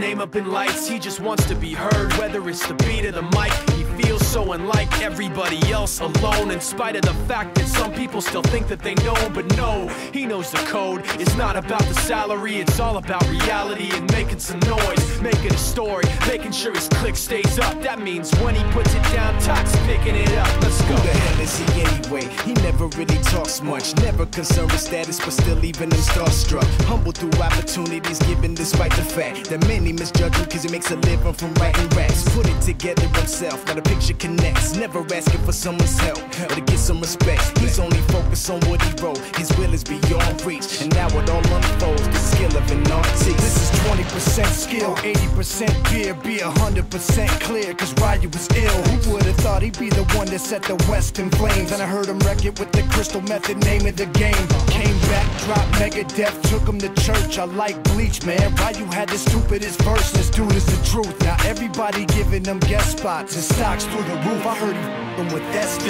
name up in lights. He just wants to be heard, whether it's the beat of the mic. He feels so unlike everybody else, alone, in spite of the fact that some people still think that they know. But no, he knows the code. It's not about the salary, it's all about reality and making some noise, making a story, making sure his click stays up. That means when he puts it down, Tox picking it up. Let's go. Who the hell is he anyway? He never really talks much, never concerned with status, but still leaving him starstruck. Humble through opportunities given despite the fact that many misjudge him cause he makes a living from writing raps. Put it together himself, now the picture connects. Never asking for someone's help or to get some respect. He's only focused on what he wrote. His will is beyond reach, and now it all unfolds, the skill of an artist. This is 20% skill, 80% fear. Be 100% clear, cause Ryu was ill. Who would've thought he'd be the one that set the West in flames? And I heard him wreck it with the Crystal Method, name of the game. Came back, dropped Megadeth, took him to church. I like Bleach, man. Ryu had the stupidest verse. This dude is the truth. Now everybody giving them guest spots and stocks through the roof. I heard he f***ing with that stock.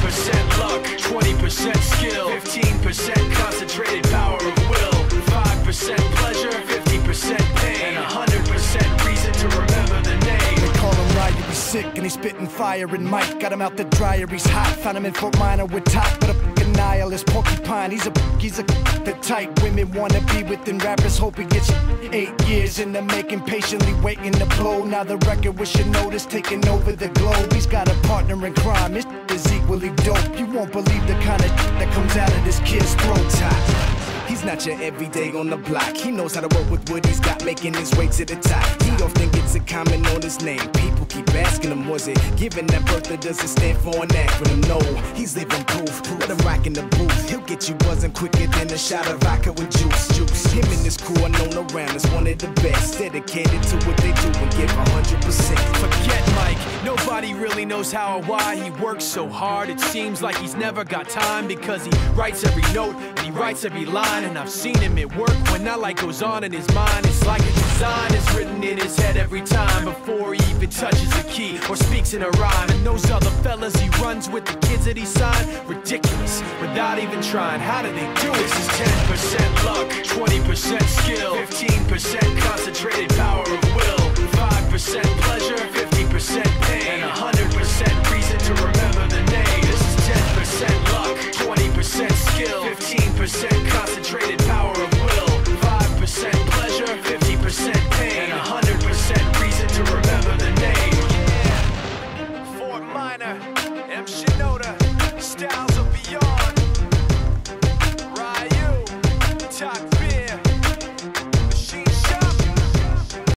This is 10% luck, 20% skill, 15% concentrated power of will, 5% pleasure, 50% pain, and 100% reason to remember the name. They call him Ryu, he's sick and he's spitting fire. And Mike got him out the dryer, he's hot. Found him in Fort Minor with top, but a f***ing nihilist porcupine. He's a the type women wanna be with, and rappers hope he gets 8 years in the making, patiently waiting to blow. Now the record with your notice taking over the globe. He's got a partner in crime, his is equally dope. You won't believe the kind of that comes out of this kid's throat. He's not your everyday on the block. He knows how to work with what he's got, making his way to the top. He often gets a comment on his name. People keep asking him, was it given that birth or does it stand for an acronym? No, he's living proof. Let him rock in the booth. He'll get you buzzing quicker than a shot of vodka with juice. Him and his crew are known around as one of the best, dedicated to what they do and give 100%. Forget Mike, nobody really knows how or why he works so hard. It seems like he's never got time, because he writes every note and he writes every line. And I've seen him at work when that light goes on in his mind. It's like a design is written in his head every time, before he even touches a key or speaks in a rhyme. And those other fellas he runs with, the kids that he signed, ridiculous, without even trying. How do they do it? This is 10% luck, 20% skill, 15% concentrated power of will, 5% pleasure, 50%